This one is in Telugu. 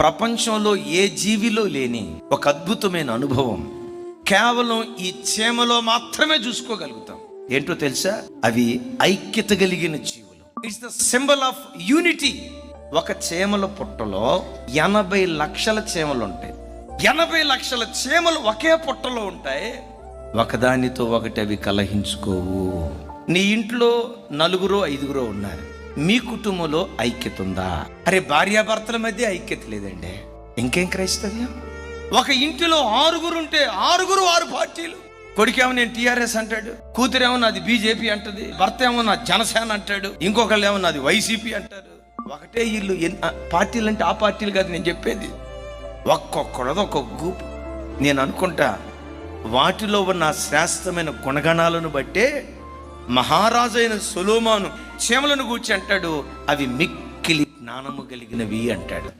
ప్రపంచంలో ఏ జీవిలో లేని ఒక అద్భుతమైన అనుభవం కేవలం ఈ చీమలో మాత్రమే చూసుకోగలుగుతాం. ఏంటో తెలుసా? అవి ఐక్యత కలిగిన జీవులు. It's the symbol of unity. ఒక చీమల పుట్టలో 80 లక్షల చీమలు ఉంటాయి. 80 లక్షల చీమలు ఒకే పుట్టలో ఉంటాయి. ఒకదానితో ఒకటి అవి కలహించుకోవు. నీ ఇంట్లో 4-5 ఉన్నారు, మీ కుటుంబంలో ఐక్యత ఉందా? అరే, భార్యాభర్తల మధ్య ఐక్యత లేదండి, ఇంకేం క్రైస్తవ్యం? ఒక ఇంటిలో 6 ఉంటే 6 పార్టీలు. కొడుకేమో నేను టీఆర్ఎస్ అంటాడు, కూతురేమో నాది బీజేపీ అంటది, భర్త ఏమో నా జనసేన అంటాడు, ఇంకొకళ్ళు ఏమో నాది వైసీపీ అంటారు. ఒకటే ఇల్లు. పార్టీలు అంటే ఆ పార్టీలు కాదు నేను చెప్పేది, ఒక్కొక్కడది ఒక్కొక్క గ్రూప్. నేను అనుకుంటా వాటిలో ఉన్న శ్రేష్టమైన గుణగణాలను బట్టే మహారాజు అయిన సొలొమోను చీమలను గూర్చి అంటాడు, అవి మిక్కిలి జ్ఞానము కలిగినవి అంటాడు.